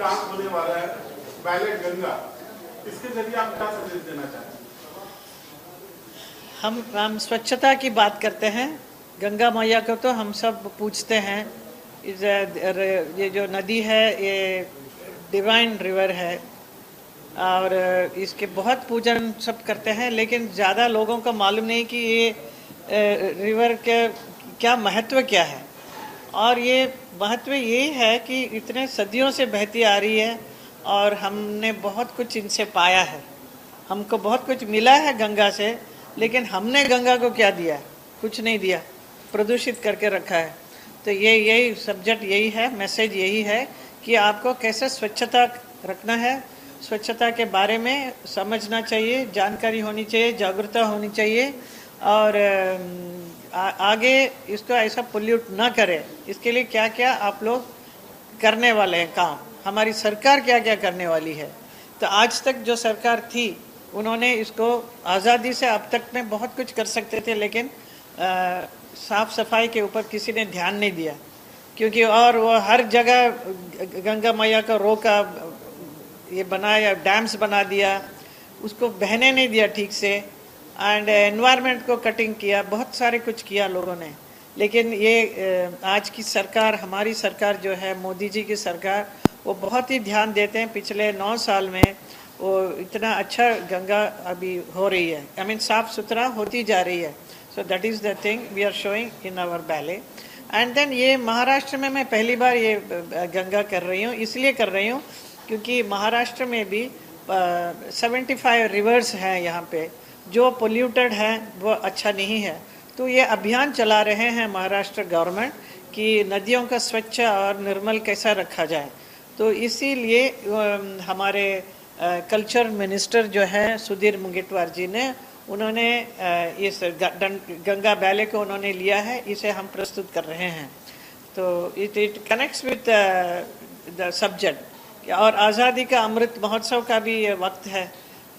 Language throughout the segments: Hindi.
काम होने वाला है बैलेट गंगा, इसके जरिए आप क्या संदेश देना चाहते हैं? हम स्वच्छता की बात करते हैं। गंगा मैया को तो हम सब पूछते हैं। ये जो नदी है ये डिवाइन रिवर है और इसके बहुत पूजन सब करते हैं, लेकिन ज़्यादा लोगों को मालूम नहीं कि ये रिवर के क्या महत्व क्या है। और ये महत्व ये है कि इतने सदियों से बहती आ रही है और हमने बहुत कुछ इनसे पाया है। हमको बहुत कुछ मिला है गंगा से, लेकिन हमने गंगा को क्या दिया? कुछ नहीं दिया, प्रदूषित करके रखा है। तो ये यही सब्जेक्ट यही है, मैसेज यही है कि आपको कैसे स्वच्छता रखना है, स्वच्छता के बारे में समझना चाहिए, जानकारी होनी चाहिए, जागरूकता होनी चाहिए और आगे इसको ऐसा पोल्यूट ना करें। इसके लिए क्या क्या आप लोग करने वाले हैं काम, हमारी सरकार क्या क्या करने वाली है। तो आज तक जो सरकार थी उन्होंने इसको आज़ादी से अब तक में बहुत कुछ कर सकते थे, लेकिन साफ़ सफाई के ऊपर किसी ने ध्यान नहीं दिया, क्योंकि और वो हर जगह गंगा मैया का रोका, ये बनाया, डैम्स बना दिया, उसको बहने नहीं दिया ठीक से, एंड एनवायरनमेंट को कटिंग किया, बहुत सारे कुछ किया लोगों ने। लेकिन ये आज की सरकार, हमारी सरकार जो है, मोदी जी की सरकार, वो बहुत ही ध्यान देते हैं। पिछले 9 साल में वो इतना अच्छा गंगा अभी हो रही है, आई मीन साफ सुथरा होती जा रही है। So that is the thing we are showing in our ballet. And then ये महाराष्ट्र में मैं पहली बार ये गंगा कर रही हूँ, इसलिए कर रही हूँ क्योंकि महाराष्ट्र में भी 75 रिवर्स हैं यहाँ पे जो पोल्यूटेड हैं, वो अच्छा नहीं है। तो ये अभियान चला रहे हैं महाराष्ट्र गवर्नमेंट कि नदियों का स्वच्छ और निर्मल कैसा रखा जाए। तो इसीलिए हमारे कल्चर मिनिस्टर जो है सुधीर मुंगेटवार जी ने, उन्होंने इस गंगा बैले को उन्होंने लिया है, इसे हम प्रस्तुत कर रहे हैं। तो it connects with the subject. और आज़ादी का अमृत महोत्सव का भी ये वक्त है,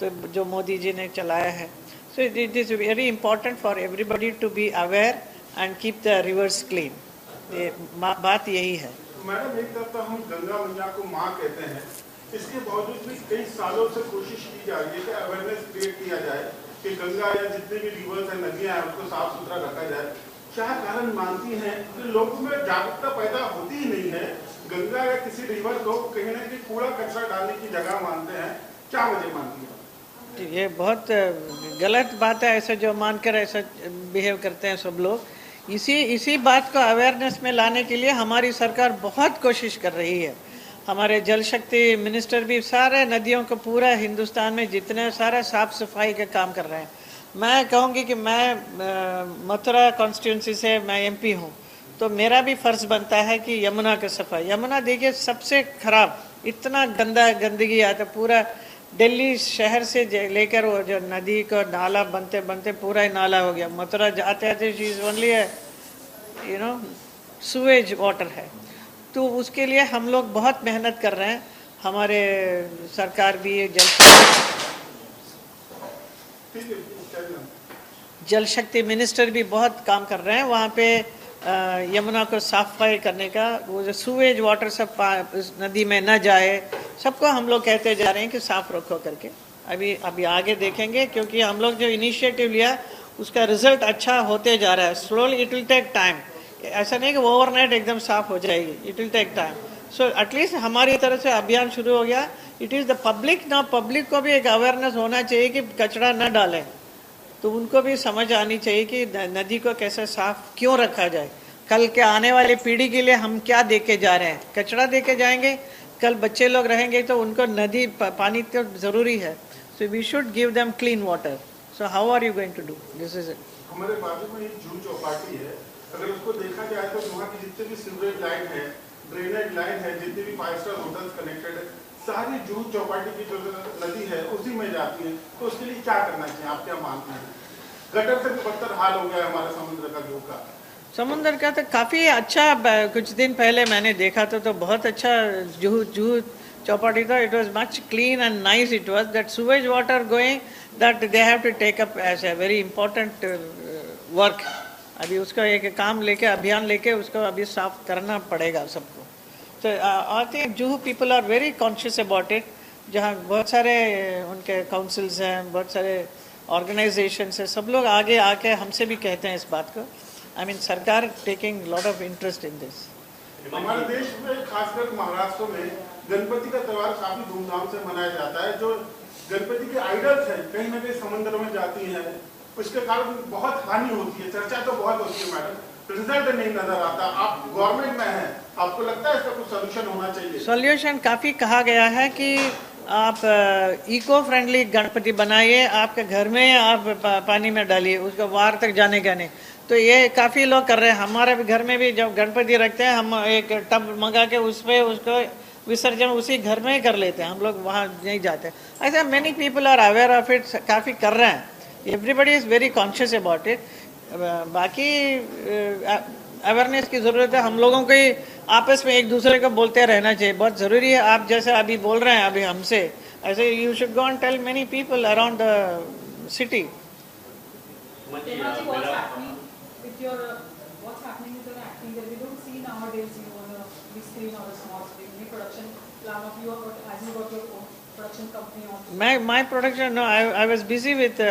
तो जो मोदी जी ने चलाया है। So it is very important for everybody to be aware and keep the rivers clean. ये बात यही है। मैडम, एक तरफ तो हम गंगा मैया को माँ कहते हैं, इसके बावजूद भी कई सालों से कोशिश की जा रही है कि अवेयरनेस क्रिएट किया जाए कि गंगा या जितने भी रिवर्स हैं, नदियाँ हैं, उसको साफ सुथरा रखा जाए। क्या कारण मानती हैं कि लोगों में जागरूकता पैदा होती ही नहीं है? गंगा या किसी रिवर को कहीं ना कहीं कूड़ा कचरा डालने की जगह मानते हैं, क्या वजह मानती है? ये बहुत गलत बात है, ऐसे जो मानकर ऐसा बिहेव करते हैं सब लोग। इसी बात को अवेयरनेस में लाने के लिए हमारी सरकार बहुत कोशिश कर रही है। हमारे जल शक्ति मिनिस्टर भी सारे नदियों को, पूरा हिंदुस्तान में जितने सारे साफ सफाई के काम कर रहे हैं। मैं कहूँगी कि मैं मथुरा कॉन्स्टिट्यूंसी से मैं एमपी हूँ, तो मेरा भी फ़र्ज़ बनता है कि यमुना की सफाई। यमुना देखिए सबसे ख़राब, इतना गंदगी आता, पूरा दिल्ली शहर से लेकर वो जो नदी को नाला बनते बनते पूरा ही नाला हो गया। मथुरा जाते आते चीज़ ओनली है सुवेज वाटर है। तो उसके लिए हम लोग बहुत मेहनत कर रहे हैं। हमारे सरकार भी जल शक्ति मिनिस्टर भी बहुत काम कर रहे हैं वहाँ पे यमुना को साफ सफाई करने का। वो जो सुवेज वाटर सब नदी में न जाए, सबको हम लोग कहते जा रहे हैं कि साफ रखो करके। अभी आगे देखेंगे, क्योंकि हम लोग जो इनिशिएटिव लिया उसका रिजल्ट अच्छा होते जा रहा है। Slowly it will take time, ऐसा नहीं कि ओवरनाइट एकदम साफ हो जाएगी, it will take time. So at least हमारी तरफ से अभियान शुरू हो गया। इट इज़ द पब्लिक ना, पब्लिक को भी एक अवेयरनेस होना चाहिए कि कचरा न डालें। तो उनको भी समझ आनी चाहिए कि नदी को कैसे साफ क्यों रखा जाए। कल के आने वाली पीढ़ी के लिए हम क्या दे के जा रहे हैं? कचरा दे के जाएंगे, कल बच्चे लोग रहेंगे तो उनको नदी पानी तो ज़रूरी है। So we should give them clean water. So how are you going to do this? Is it. हमारे बाजू में एक जूह चौपाटी है, अगर उसको देखा जाए तो वहाँ की जितने भी सीवरेज लाइन है, ड्रेनेज लाइन है, जितने भी 5 स्टार होटल्स कनेक्टेड है, सारी जूह चौपाटी की जो नदी है उसी में जाती है। तो उसके लिए क्या करना चाहिए, आप क्या मानते हैं? गटर से भी बदतर हाल हो गया हमारे समुद्र का, जूह का। समुद्र का तो काफ़ी अच्छा, कुछ दिन पहले मैंने देखा तो बहुत अच्छा जूह चौपाटी था। It was much clean and nice. It was that sewage water going, that they have to take up as a very important work. अभी उसका एक काम लेके, अभियान लेके उसको अभी साफ करना पड़ेगा सबको। तो I think Juhu people are very conscious about it, जहाँ बहुत सारे उनके काउंसिल्स हैं, बहुत सारे ऑर्गेनाइजेशंस हैं, सब लोग आगे आके हमसे भी कहते हैं इस बात को. आई मीन सरकार taking lot of interest in this. हमारे देश में खासकर महाराष्ट्र में गणपति का त्योहार काफी धूमधाम से मनाया जाता है. जो गणपति के आइडल्स हैं कहीं ना कहीं समुद्र में जाती हैं, उसके कारण बहुत हानि होती है. चर्चा तो बहुत होती है मैडम, रिजल्ट नहीं नजर आता. आप गवर्नमेंट में हैं, आपको लगता है इसका कुछ सोल्यूशन होना चाहिए? सॉल्यूशन काफ़ी कहा गया है कि आप इको फ्रेंडली गणपति बनाइए, आपके घर में आप पानी में डालिए, उसको बाहर तक जाने का नहीं. तो ये काफ़ी लोग कर रहे हैं. हमारे भी घर में भी जब गणपति रखते हैं, हम एक टब मंगा के उस पर उसको विसर्जन उसी घर में ही कर लेते हैं, हम लोग वहाँ नहीं जाते. ऐसा many people are aware of it, काफ़ी कर रहे हैं. Everybody is very conscious about it. बाकी अवेयरनेस की ज़रूरत है. हम लोगों को ही आपस में एक दूसरे को बोलते रहना चाहिए, बहुत ज़रूरी है. आप जैसे अभी बोल रहे हैं अभी हमसे, ऐसे you should go and tell many people around the city. What's happening with your acting that we don't see nowadays, on a big screen or a small screen? Any production plan of you, or has you got your own production company also? My production, no, I was busy with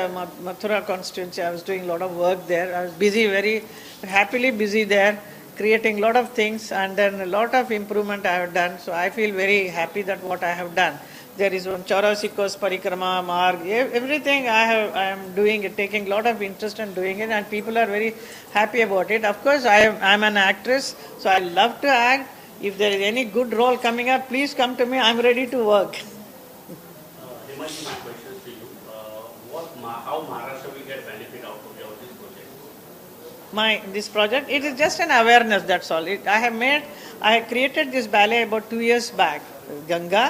Mathura constituency. I was doing a lot of work there. I was busy, very happily busy there, creating a lot of things, and then a lot of improvement I have done. So I feel very happy that what I have done. There is one Chaurasi Kos Parikrama Marg, everything I am doing it, taking a lot of interest in doing it, and people are very happy about it. Of course, I am an actress, so I love to act. If there is any good role coming up, please come to me. I am ready to work. Himanshu, my question is to you. How Maharashtra will get benefit out of this project? This project, it is just an awareness, that's all. I have created this ballet about 2 years back, Ganga,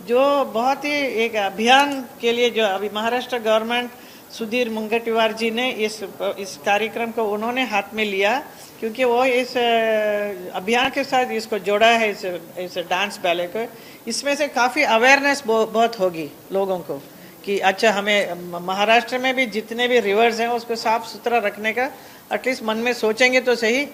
जो बहुत ही एक अभियान के लिए, जो अभी महाराष्ट्र गवर्नमेंट सुधीर मुनगंटीवार जी ने इस कार्यक्रम को उन्होंने हाथ में लिया, क्योंकि वो इस अभियान के साथ इसको जोड़ा है, इस डांस बैले को. इसमें से काफ़ी अवेयरनेस बहुत होगी लोगों को कि अच्छा, हमें महाराष्ट्र में भी जितने भी रिवर्स हैं उसको साफ सुथरा रखने का एटलीस्ट मन में सोचेंगे तो सही.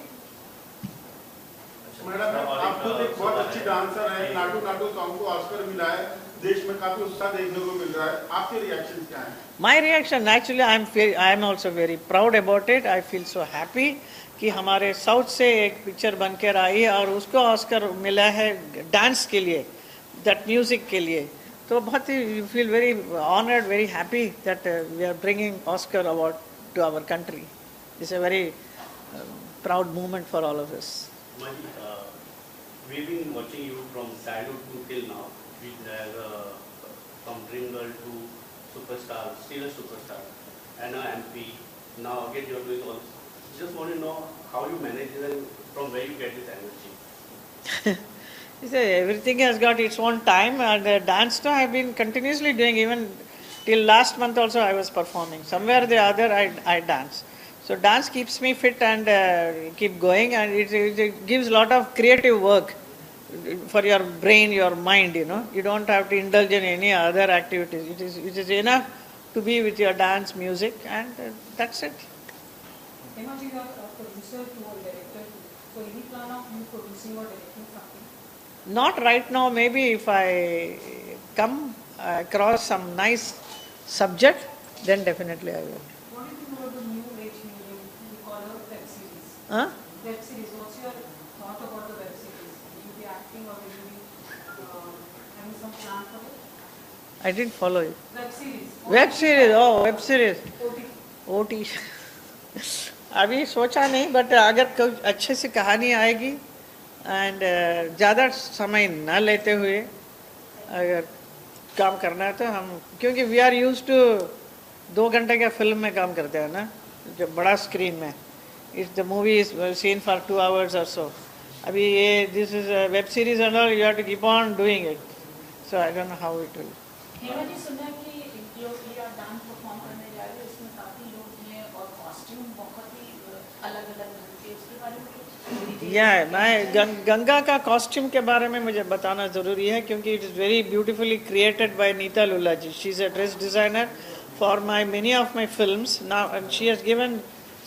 मैडम, आप खुद एक बहुत अच्छी डांसर हैं. नाटू नाटू सॉन्ग को ऑस्कर मिला है, देश में काफी उत्साह देखने को मिल रहा है. आपके रिएक्शन क्या हैं? My reaction, actually, I am also very proud about it. I feel so happy कि हमारे साउथ से एक पिक्चर बनकर आई है और उसको ऑस्कर मिला है डांस के लिए, दैट म्यूजिक के लिए. तो बहुत ही you feel very honoured, very happy that we are bringing Oscar award to our country. It's a very proud moment for all of us. We've been watching you from childhood to till now, from dream girl to superstar, still a superstar, and now MP. Now again you're doing all. Just want to know how you manage it and from where you get this energy. Everything has got its own time, and dance now I've been continuously doing. Even till last month also I was performing. Somewhere or the other I dance. So dance keeps me fit and keep going, and it gives a lot of creative work for your brain, your mind. You don't have to indulge in any other activities. It is enough to be with your dance, music, and that's it. Himanshu, you are a producer to a director. So any plan of you producing or directing something? Not right now. Maybe if I come across some nice subject, then definitely I will. What do you think about the new age medium we call a web series? Huh? Web series. What's your thought about the web series? Will you be acting or will you be having some plan for it? I didn't follow it. Web series. Web series. Oh, web series. OT. अभी सोचा नहीं, बट अगर कोई अच्छे से कहानी आएगी एंड ज़्यादा समय न लेते हुए अगर काम करना है तो हम, क्योंकि वी आर यूज टू 2 घंटे का फिल्म में काम करते हैं ना, जो बड़ा स्क्रीन में. If the movie is seen for 2 hours or so. अभी ये this is web series and all, you have to keep on doing it. So I don't know how it will. Hema ji, सुना कि जो ये आप डांस परफॉर्म करने जा रहे हो इसमें काफ़ी लोग हैं और कॉस्ट्यूम बहुत ही अलग-अलग ढंग के, उसके बारे में कुछ? मैं गंगा का कॉस्ट्यूम के बारे में मुझे बताना ज़रूरी है, क्योंकि it is very beautifully created by Neeta Lulla ji. She is a dress designer for many of my films now, and she has given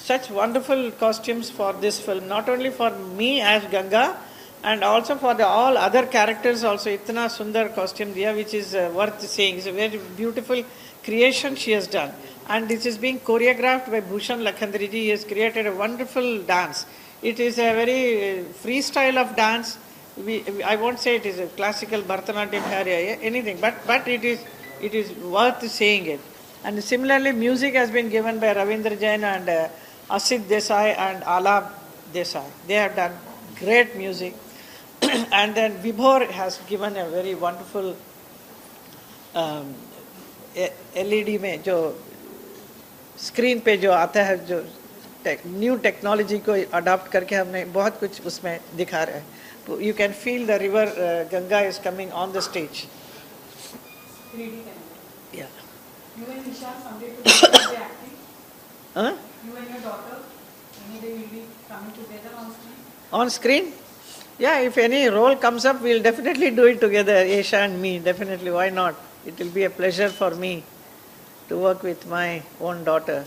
such wonderful costumes for this film, not only for me as Ganga, and also for the all other characters also itna sundar costume diya, which is worth seeing. It's a very beautiful creation she has done, and this is being choreographed by Bhushan Lakhandri ji. He has created a wonderful dance. It is a very free style of dance. I won't say it is a classical Bharatanatyam area, anything, but it is worth seeing it. And similarly, music has been given by Ravindra Jain and Asit Desai and Alap Desai. They have done great music. And then Vibhor has given a very wonderful LED में जो स्क्रीन पे जो आता है, जो न्यू टेक्नोलॉजी को अडॉप्ट करके हमने बहुत कुछ उसमें दिखा रहे हैं. You can feel the river Ganga is coming on the stage. 3D camera. Yeah. You and Nisha someday together will be acting? Huh? You and your daughter, any day will be coming together on screen? On screen? Yeah, if any role comes up, we'll definitely do it together, Aisha and me, definitely, why not? It will be a pleasure for me to work with my own daughter.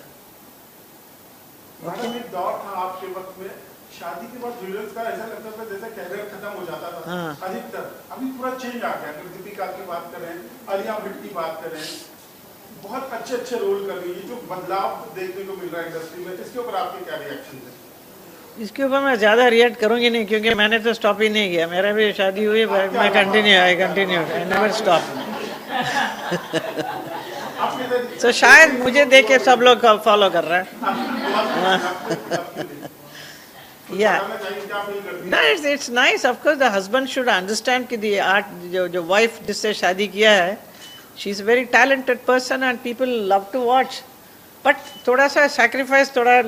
Madam एक दौर था आपके वक्त में, शादी के बाद ज्वेलर्स का ऐसा लगता था जैसे कैरियर खत्म हो जाता था अधिकतर. अभी पूरा चेंज आ गया. अगर दीपिका की बात करें, आलिया भट्ट की बात करें, बहुत अच्छे रोल कर रही है. जो बदलाव देखने को मिल रहा है इंडस्ट्री में, इसके ऊपर आपके क्या रिएक्शन है? इसके ऊपर मैं ज़्यादा रिएक्ट करूँगी नहीं, क्योंकि मैंने तो स्टॉप ही नहीं किया. मेरा भी शादी हुई, मैं कंटिन्यू आई नेवर स्टॉप. तो शायद मुझे देख के सब लोग फॉलो कर रहे हैं. It's nice. Of course the husband should understand कि द आर्ट जो वाइफ जिससे शादी किया है, she is very talented person and people love to watch. But थोड़ा सा सैक्रिफाइस थोड़ा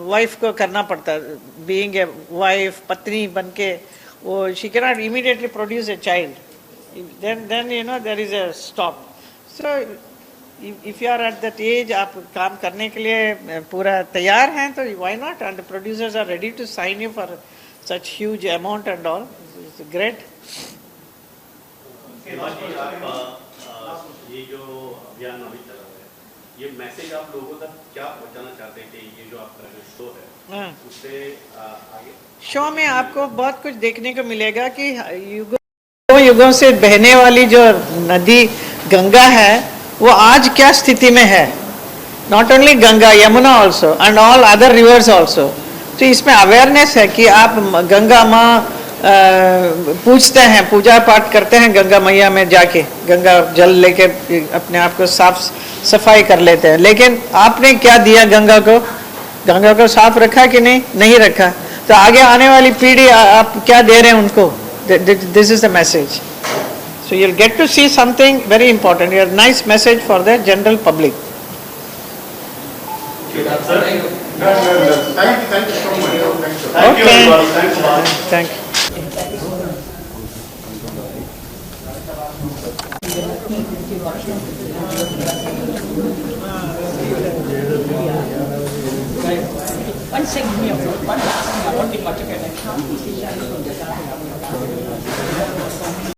वाइफ को करना पड़ता है. बीइंग ए वाइफ, पत्नी बन के, वो she can not immediately produce a child. then you know there is a stop. So if you are at that age, आप काम करने के लिए पूरा तैयार हैं, तो why not? And the producers are ready to sign you for such huge amount and all. It's great. ये जो अभियान अभी चल रहा है, ये मैसेज आप लोगों तक क्या पहुंचाना चाहते हैं कि ये जो आपका जो शो है उससे आगे? शो में आपको बहुत कुछ देखने को मिलेगा कि युगों से बहने वाली जो नदी गंगा है, वो आज क्या स्थिति में है. Not only Ganga, Yamuna also and all other rivers also. तो इसमें अवेयरनेस है कि आप गंगा माँ पूछते हैं, पूजा पाठ करते हैं गंगा मैया में जाके, गंगा जल लेके अपने आप को साफ सफाई कर लेते हैं. लेकिन आपने क्या दिया गंगा को? गंगा को साफ रखा कि नहीं रखा. तो आगे आने वाली पीढ़ी आप क्या दे रहे हैं उनको? This is the message. So you'll get to see something very important. A nice message for the general public. Thank you so much. Thank you. Thank you. One second, one last thing I want to touch again.